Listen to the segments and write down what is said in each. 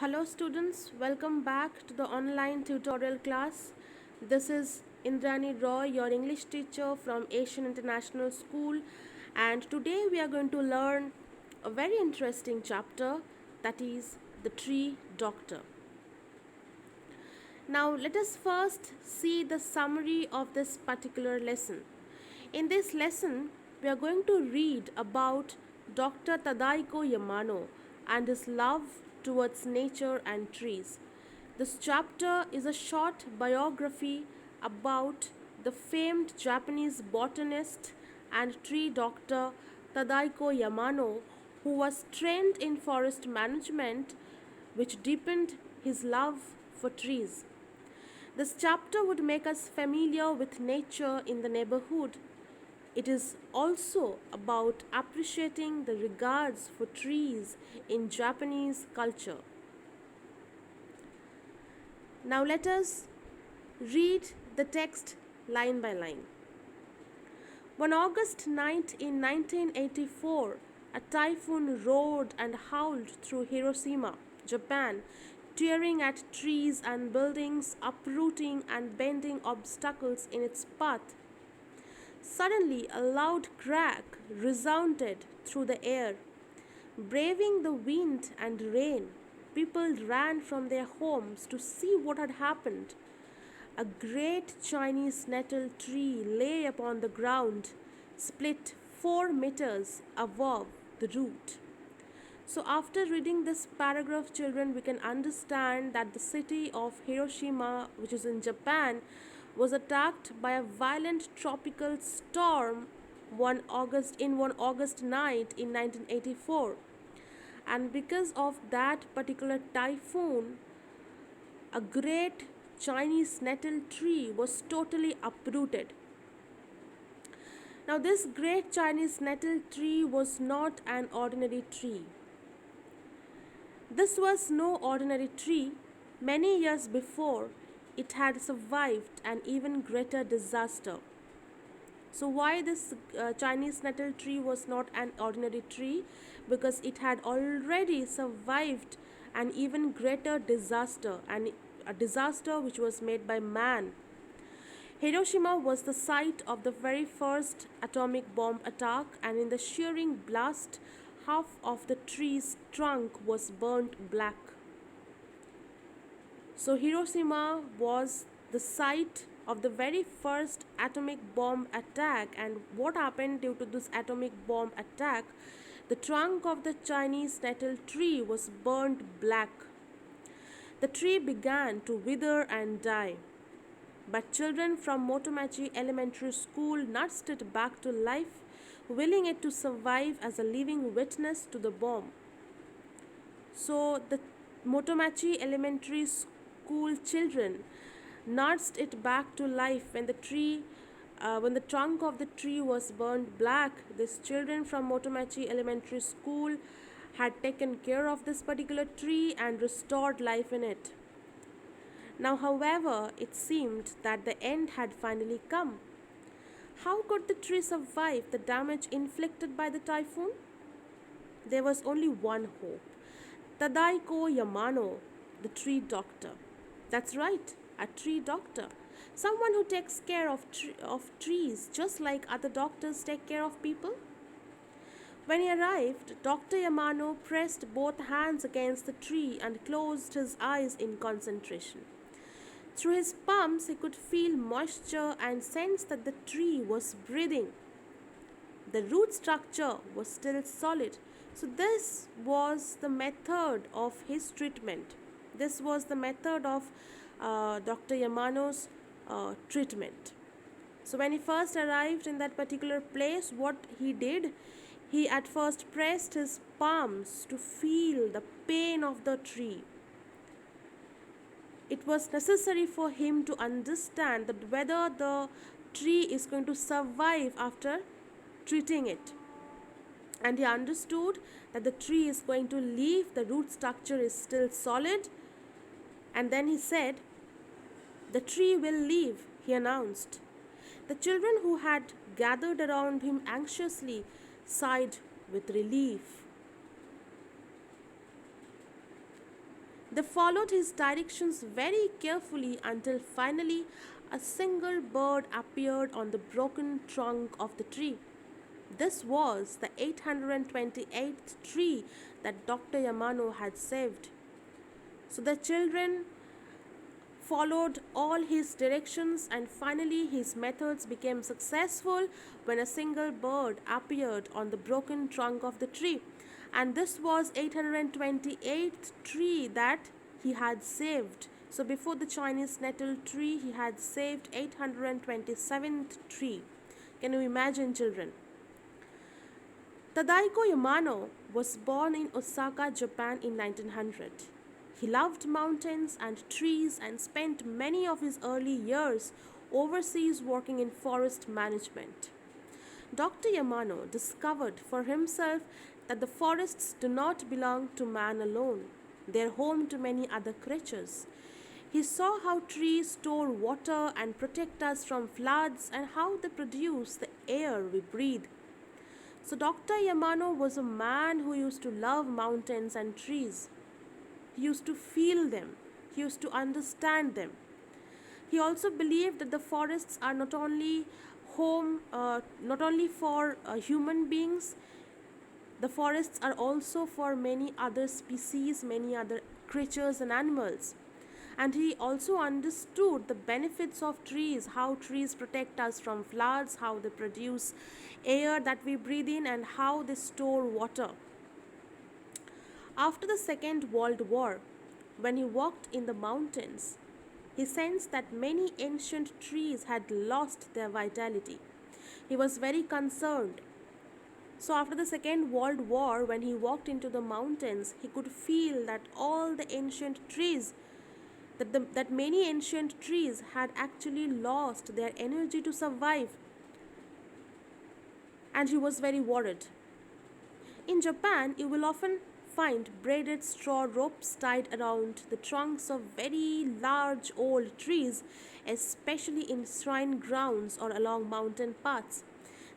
Hello students, welcome back to the online tutorial class. This is Indrani Roy, your English teacher from Asian International School, and today we are going to learn a very interesting chapter, that is the tree doctor. Now let us first see the summary of this particular lesson. In this lesson, we are going to read about Dr. Tadaiko Yamano and his love towards nature and trees. This chapter is a short biography about the famed Japanese botanist and tree doctor Tadaiko Yamano, who was trained in forest management, which deepened his love for trees. This chapter would make us familiar with nature in the neighborhood. It is also about appreciating the regards for trees in Japanese culture. Now let us read the text line by line. One August night in 1984, a typhoon roared and howled through Hiroshima, Japan, tearing at trees and buildings, uprooting and bending obstacles in its path. Suddenly, a loud crack resounded through the air. Braving the wind and rain, people ran from their homes to see what had happened. A great Chinese nettle tree lay upon the ground, split 4 meters above the root. So, after reading this paragraph, children, we can understand that the city of Hiroshima, which is in Japan, was attacked by a violent tropical storm one August night in 1984. And because of that particular typhoon, a great Chinese nettle tree was totally uprooted. Now, this great Chinese nettle tree was not an ordinary tree. This was no ordinary tree. Many years before, it had survived an even greater disaster. So, why this Chinese nettle tree was not an ordinary tree? Because it had already survived an even greater disaster, and a disaster which was made by man. Hiroshima was the site of the very first atomic bomb attack, and in the shearing blast, half of the tree's trunk was burnt black. So, Hiroshima was the site of the very first atomic bomb attack, and what happened due to this atomic bomb attack? The trunk of the Chinese nettle tree was burnt black. The tree began to wither and die. But children from Motomachi Elementary School nursed it back to life, willing it to survive as a living witness to the bomb. So the Motomachi Elementary School children nursed it back to life when the trunk of the tree was burned black. These children from Motomachi Elementary School had taken care of this particular tree and restored life in it. Now, however, it seemed that the end had finally come. How could the tree survive the damage inflicted by the typhoon? There was only one hope: Tadaiko Yamano, the tree doctor. That's right, a tree doctor. Someone who takes care of trees just like other doctors take care of people. When he arrived, Dr. Yamano pressed both hands against the tree and closed his eyes in concentration. Through his palms, he could feel moisture and sense that the tree was breathing. The root structure was still solid. So, this was the method of his treatment. This was the method of Dr. Yamano's treatment. So, when he first arrived in that particular place, what he did, he at first pressed his palms to feel the pain of the tree. It was necessary for him to understand that whether the tree is going to survive after treating it. And he understood that the tree is going to leave, the root structure is still solid. And then he said, "The tree will leave," he announced. The children who had gathered around him anxiously sighed with relief. They followed his directions very carefully until finally a single bird appeared on the broken trunk of the tree. This was the 828th tree that Dr. Yamano had saved. So the children followed all his directions, and finally his methods became successful when a single bird appeared on the broken trunk of the tree. And this was 828th tree that he had saved. So before the Chinese nettle tree, he had saved 827th tree. Can you imagine, children? Tadaiko Yamano was born in Osaka, Japan in 1900. He loved mountains and trees and spent many of his early years overseas working in forest management. Dr. Yamano discovered for himself that the forests do not belong to man alone. They are home to many other creatures. He saw how trees store water and protect us from floods and how they produce the air we breathe. So, Dr. Yamano was a man who used to love mountains and trees. He used to feel them, he used to understand them. He also believed that the forests are not only for human beings, the forests are also for many other species, many other creatures and animals. And he also understood the benefits of trees, how trees protect us from floods, how they produce air that we breathe in, and how they store water. After the Second World War, when he walked in the mountains, he sensed that many ancient trees had lost their vitality. He was very concerned. So, after the Second World War, when he walked into the mountains, he could feel that all the ancient trees, that many ancient trees had actually lost their energy to survive, and he was very worried. In Japan, you will often find braided straw ropes tied around the trunks of very large old trees, especially in shrine grounds or along mountain paths.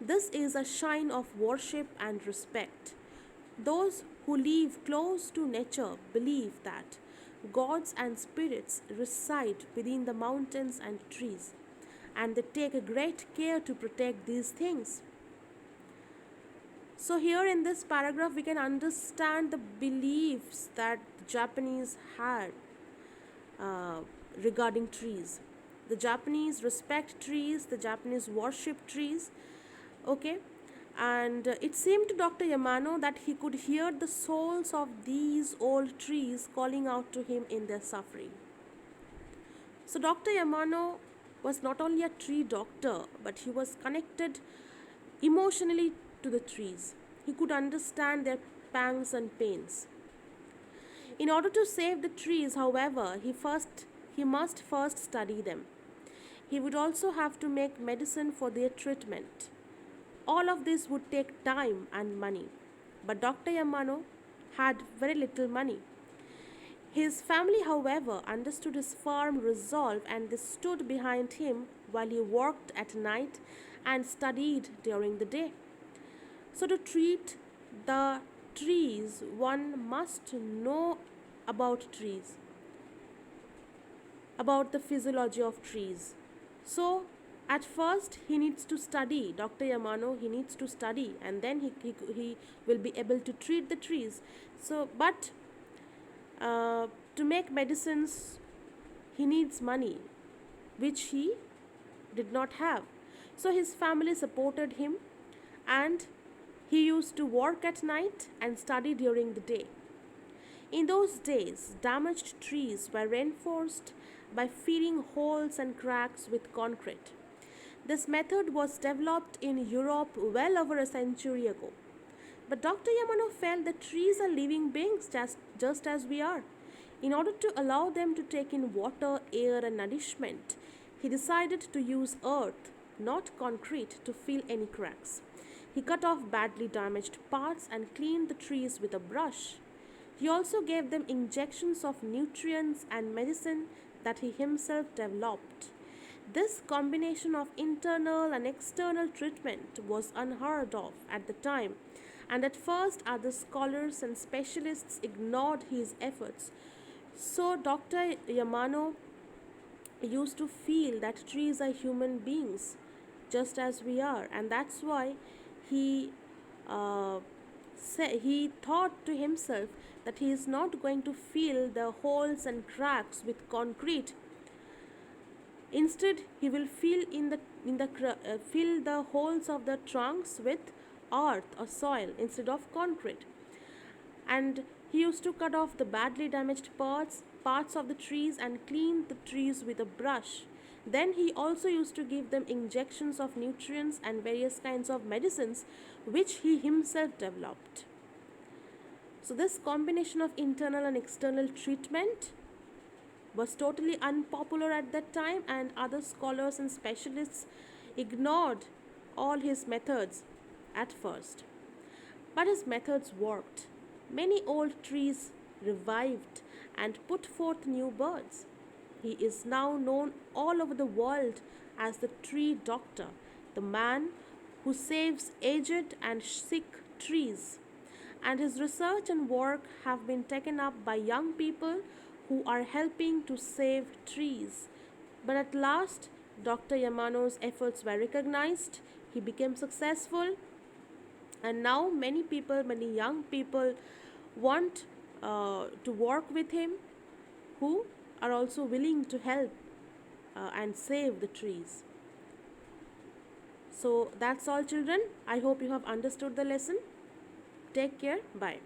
This is a sign of worship and respect. Those who live close to nature believe that gods and spirits reside within the mountains and trees, and they take a great care to protect these things. So, here in this paragraph, we can understand the beliefs that the Japanese had uh, regarding trees. The Japanese respect trees, the Japanese worship trees, okay? And it seemed to Dr. Yamano that he could hear the souls of these old trees calling out to him in their suffering. So, Dr. Yamano was not only a tree doctor, but he was connected emotionally to the trees. He could understand their pangs and pains. In order to save the trees, however, he must first study them. He would also have to make medicine for their treatment. All of this would take time and money. But Dr. Yamano had very little money. His family, however, understood his firm resolve, and they stood behind him while he worked at night and studied during the day. So, to treat the trees, one must know about trees, about the physiology of trees. So, at first, he needs to study, Dr. Yamano, he needs to study, and then he will be able to treat the trees. So, but to make medicines, he needs money, which he did not have. So, his family supported him, and he used to work at night and study during the day. In those days, damaged trees were reinforced by filling holes and cracks with concrete. This method was developed in Europe well over a century ago. But Dr. Yamano felt that trees are living beings just as we are. In order to allow them to take in water, air, and nourishment, he decided to use earth, not concrete, to fill any cracks. He cut off badly damaged parts and cleaned the trees with a brush. He also gave them injections of nutrients and medicine that he himself developed. This combination of internal and external treatment was unheard of at the time, and at first other scholars and specialists ignored his efforts So Dr. Yamano used to feel that trees are human beings just as we are, and that's why he uh, he thought to himself that he is not going to fill the holes and cracks with concrete. Instead, he will fill the holes of the trunks with earth or soil instead of concrete. And he used to cut off the badly damaged parts of the trees and clean the trees with a brush. Then he also used to give them injections of nutrients and various kinds of medicines which he himself developed. So this combination of internal and external treatment was totally unpopular at that time, and other scholars and specialists ignored all his methods at first. But his methods worked. Many old trees revived and put forth new birds. He is now known all over the world as the tree doctor, the man who saves aged and sick trees. And his research and work have been taken up by young people who are helping to save trees. But at last, Dr. Yamano's efforts were recognized, he became successful, and now many people, many young people want to work with him, who are also willing to help and save the trees. So that's all, children. I hope you have understood the lesson. Take care. Bye.